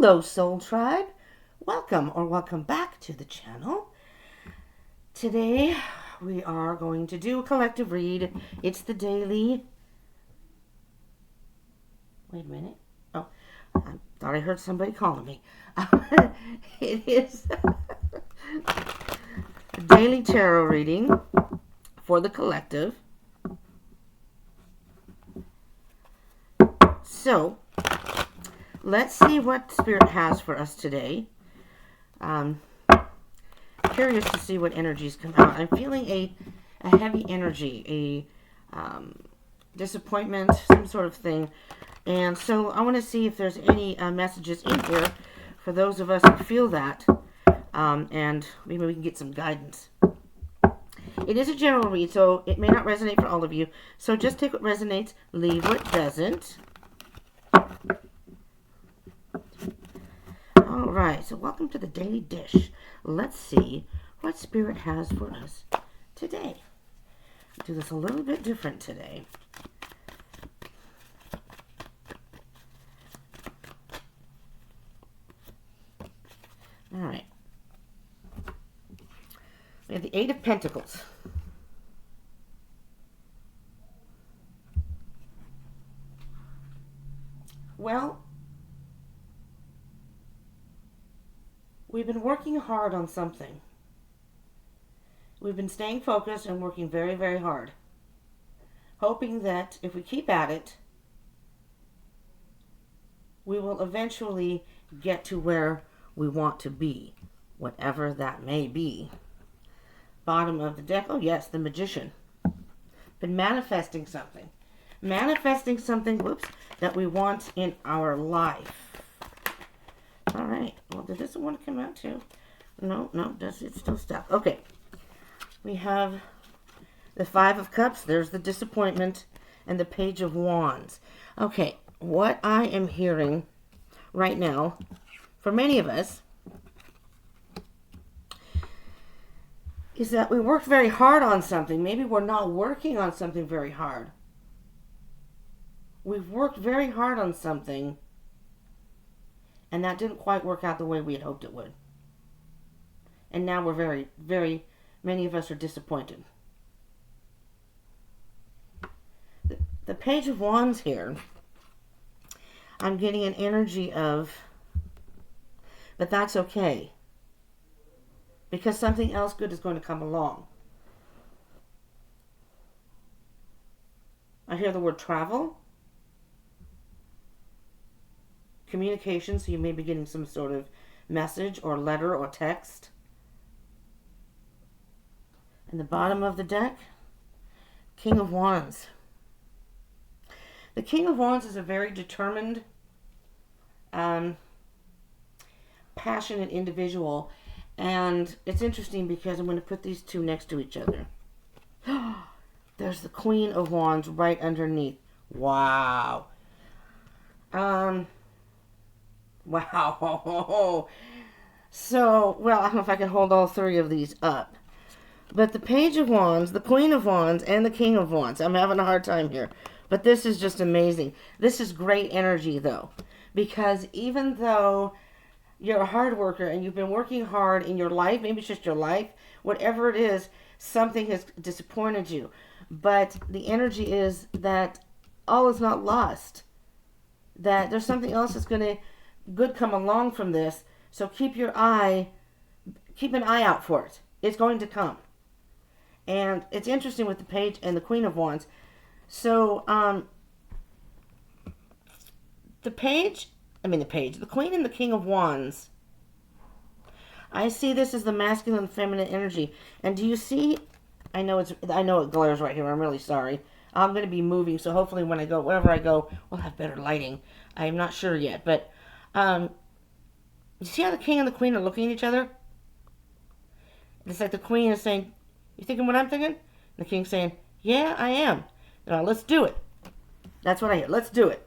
Hello, Soul Tribe. Welcome back to the channel. Today, we are going to do a collective read. It's the daily... Wait a minute. Oh, I thought I heard somebody calling me. It is a daily tarot reading for the collective. So, let's see what Spirit has for us today. Curious to see what energies come out. I'm feeling a heavy energy, a disappointment, some sort of thing. And so I want to see if there's any messages in here for those of us who feel that. And maybe we can get some guidance. It is a general read, so it may not resonate for all of you. So just take what resonates, leave what doesn't. Alright, so welcome to the Daily Dish. Let's see what Spirit has for us today. I'll do this a little bit different today. Alright. We have the Eight of Pentacles. Well, we've been working hard on something. We've been staying focused and working very, very hard. Hoping that if we keep at it, we will eventually get to where we want to be. Whatever that may be. Bottom of the deck. Oh yes, the Magician. Been manifesting something. Manifesting something, that we want in our life. Alright, well, does this one come out too? No, it's still stuck. Okay, we have the Five of Cups, there's the disappointment, and the Page of Wands. Okay, what I am hearing right now, for many of us, is that we worked very hard on something. Maybe we're not working on something very hard. We've worked very hard on something, and that didn't quite work out the way we had hoped it would. And now we're many of us are disappointed. The Page of Wands here, I'm getting an energy of, but that's okay. Because something else good is going to come along. I hear the word travel. Communication, so you may be getting some sort of message or letter or text. And the bottom of the deck, King of Wands. The King of Wands is a very determined, passionate individual. And it's interesting because I'm going to put these two next to each other. There's the Queen of Wands right underneath. Wow. Wow. So, well, I don't know if I can hold all three of these up. But the Page of Wands, the Queen of Wands, and the King of Wands. I'm having a hard time here. But this is just amazing. This is great energy, though. Because even though you're a hard worker and you've been working hard in your life, maybe it's just your life, whatever it is, something has disappointed you. But the energy is that all is not lost. That there's something else that's going to good come along from this. So keep an eye out for it. It's going to come. And it's interesting with the Page and the Queen of Wands. So, the Queen and the King of Wands, I see this as the masculine and feminine energy. And do you see, I know it glares right here, I'm really sorry. I'm going to be moving, so hopefully wherever I go, we'll have better lighting. I'm not sure yet, but, you see how the King and the Queen are looking at each other? It's like the Queen is saying, you thinking what I'm thinking? And the King's saying, yeah, I am. Now, let's do it. That's what I hear. Let's do it.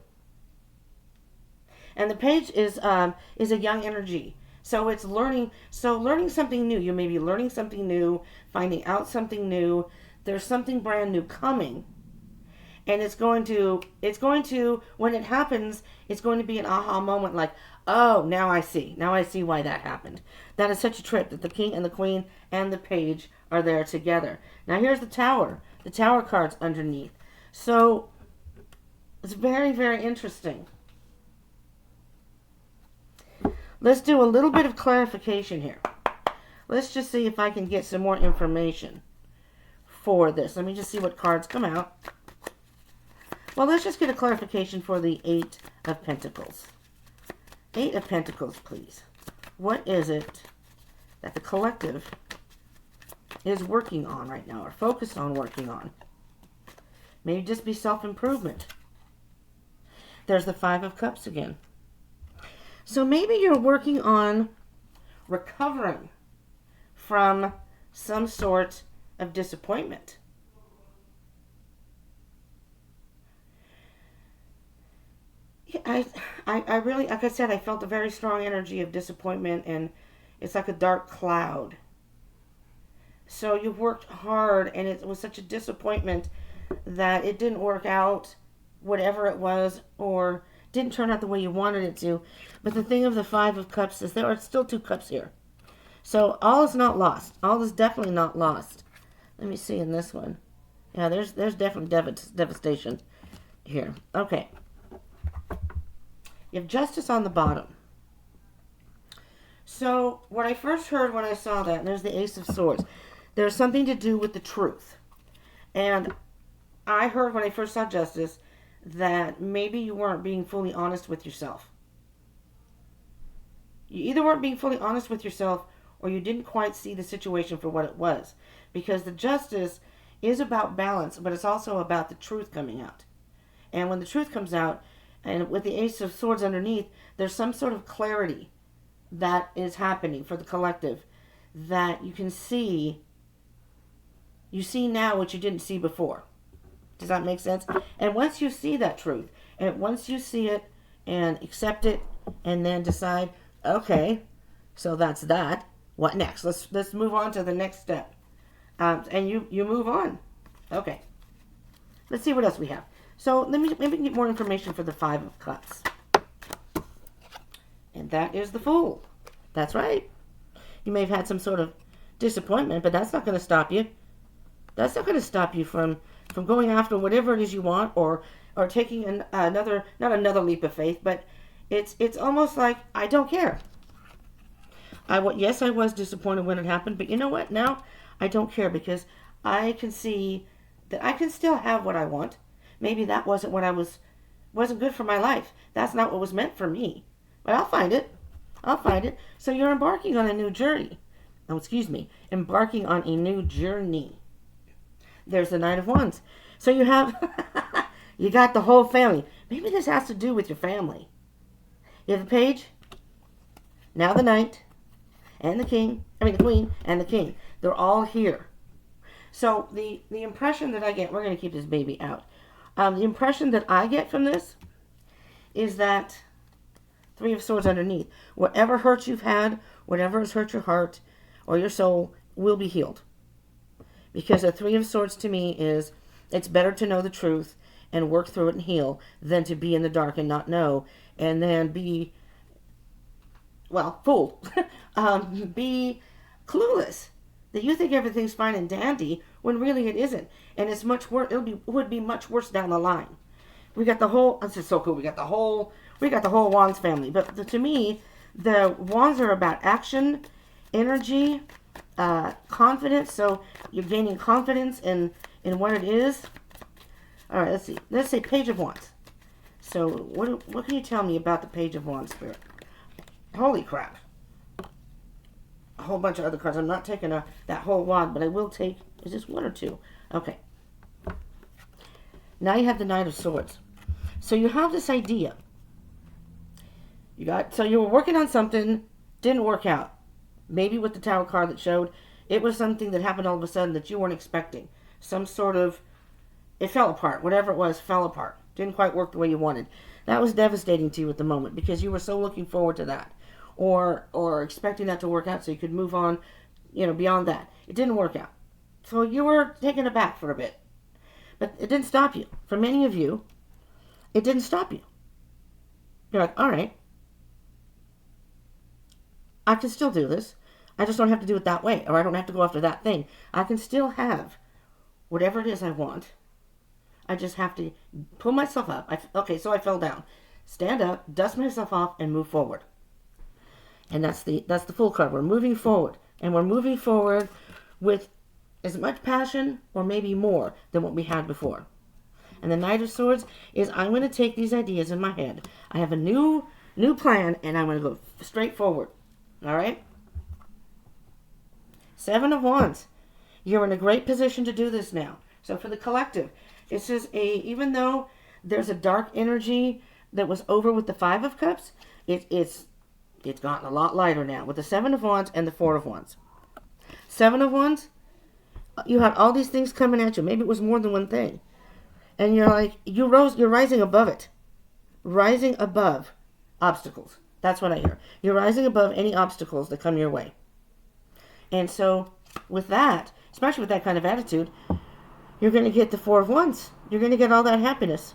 And the Page is a young energy. So it's learning something new. You may be learning something new, finding out something new. There's something brand new coming. And when it happens, it's going to be an aha moment like, oh, now I see. Now I see why that happened. That is such a trip that the king and the queen and the page are there together. Now here's the tower. The tower card's underneath. So it's very, very interesting. Let's do a little bit of clarification here. Let's just see if I can get some more information for this. Let me just see what cards come out. Well, let's just get a clarification for the Eight of Pentacles. Eight of Pentacles, please. What is it that the collective is working on right now, or focused on working on? Maybe just be self-improvement. There's the Five of Cups again. So maybe you're working on recovering from some sort of disappointment. I really, like I said, I felt a very strong energy of disappointment, and it's like a dark cloud. So you've worked hard, and it was such a disappointment that it didn't work out, whatever it was, or didn't turn out the way you wanted it to. But the thing of the Five of Cups is there are still two cups here. So all is not lost. All is definitely not lost. Let me see in this one. Yeah, there's definitely devastation here. Okay. You have Justice on the bottom. So what I first heard when I saw that, and there's the Ace of Swords, there's something to do with the truth. And I heard when I first saw Justice that maybe you weren't being fully honest with yourself. You either weren't being fully honest with yourself, or you didn't quite see the situation for what it was. Because the Justice is about balance, but it's also about the truth coming out. And when the truth comes out, and with the Ace of Swords underneath, there's some sort of clarity that is happening for the collective that you can see. You see now what you didn't see before. Does that make sense? And once you see that truth, and once you see it and accept it, and then decide, okay, so that's that. What next? Let's move on to the next step. And you move on. Okay. Let's see what else we have. So maybe we can get more information for the Five of Cups. And that is the Fool. That's right. You may have had some sort of disappointment, but that's not going to stop you. That's not going to stop you from going after whatever it is you want, or taking another, not another leap of faith, but it's almost like, I don't care. Yes, I was disappointed when it happened, but you know what? Now I don't care, because I can see that I can still have what I want. Maybe that wasn't good for my life. That's not what was meant for me. But I'll find it. I'll find it. So you're embarking on a new journey. Oh, excuse me. Embarking on a new journey. There's the Knight of Wands. So you have, you got the whole family. Maybe this has to do with your family. You have the Page, now the Knight, and the King, the Queen, and the King. They're all here. So the impression that I get, we're going to keep this baby out. The impression that I get from this is that Three of Swords underneath. Whatever hurt you've had, whatever has hurt your heart or your soul, will be healed. Because the Three of Swords to me is, it's better to know the truth and work through it and heal than to be in the dark and not know, and then be, well, fooled. Be clueless. That you think everything's fine and dandy when really it isn't. And it's much worse. Would be much worse down the line. We got the whole, this is so cool. We got the whole Wands family. But to me, the Wands are about action, energy, confidence. So you're gaining confidence in what it is. All right, let's see. Let's say Page of Wands. So what can you tell me about the Page of Wands, Spirit? Holy crap. A whole bunch of other cards. I'm not taking that whole wad, but I will take, is this one or two? Okay. Now you have the Knight of Swords. So you have this idea. So you were working on something, didn't work out. Maybe with the Tower card that showed, it was something that happened all of a sudden that you weren't expecting. Some sort of, it fell apart. Whatever it was, fell apart. Didn't quite work the way you wanted. That was devastating to you at the moment, because you were so looking forward to that. Or expecting that to work out so you could move on, beyond that. It didn't work out. So you were taken aback for a bit. But it didn't stop you. For many of you, it didn't stop you. You're like, all right, I can still do this. I just don't have to do it that way, or I don't have to go after that thing. I can still have whatever it is I want. I just have to pull myself up. Okay, so I fell down. Stand up, dust myself off, and move forward. And that's the Fool card. We're moving forward. And we're moving forward with as much passion or maybe more than what we had before. And the Knight of Swords is, I'm going to take these ideas in my head. I have a new plan, and I'm going to go straight forward. All right? Seven of Wands. You're in a great position to do this now. So for the collective, this is even though there's a dark energy that was over with the Five of Cups, it's gotten a lot lighter now with the Seven of Wands and the Four of Wands. Seven of Wands, you had all these things coming at you. Maybe it was more than one thing. And you're like, you're rising above it. Rising above obstacles. That's what I hear. You're rising above any obstacles that come your way. And so with that, especially with that kind of attitude, you're going to get the Four of Wands. You're going to get all that happiness.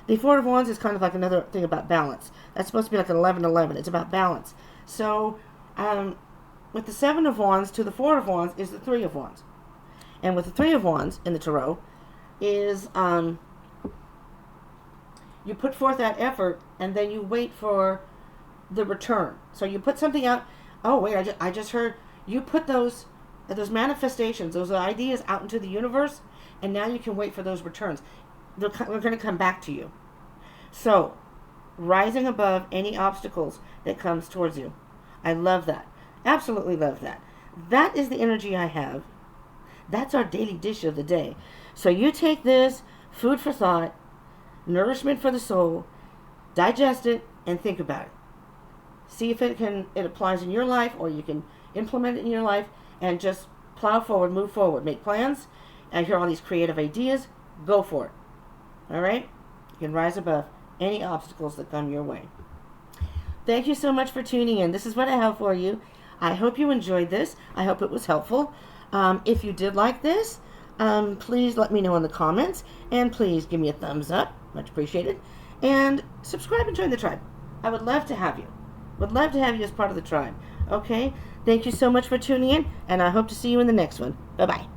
The Four of Wands is kind of like another thing about balance. That's supposed to be like an 11-11. It's about balance. So with the Seven of Wands to the Four of Wands is the Three of Wands. And with the Three of Wands in the Tarot is you put forth that effort and then you wait for the return. So you put something out. Oh, wait, I just heard. You put those manifestations, those ideas out into the universe, and now you can wait for those returns. They're going to come back to you. So, rising above any obstacles that comes towards you. I love that. Absolutely love that. That is the energy I have. That's our daily dish of the day. So you take this, food for thought, nourishment for the soul, digest it, and think about it. See if it applies in your life, or you can implement it in your life, and just plow forward, move forward, make plans. I hear all these creative ideas. Go for it. All right? You can rise above any obstacles that come your way. Thank you so much for tuning in. This is what I have for you. I hope you enjoyed this. I hope it was helpful. If you did like this, please let me know in the comments, and please give me a thumbs up. Much appreciated. And subscribe and join the tribe. I would love to have you. Would love to have you as part of the tribe. Okay? Thank you so much for tuning in, and I hope to see you in the next one. Bye-bye.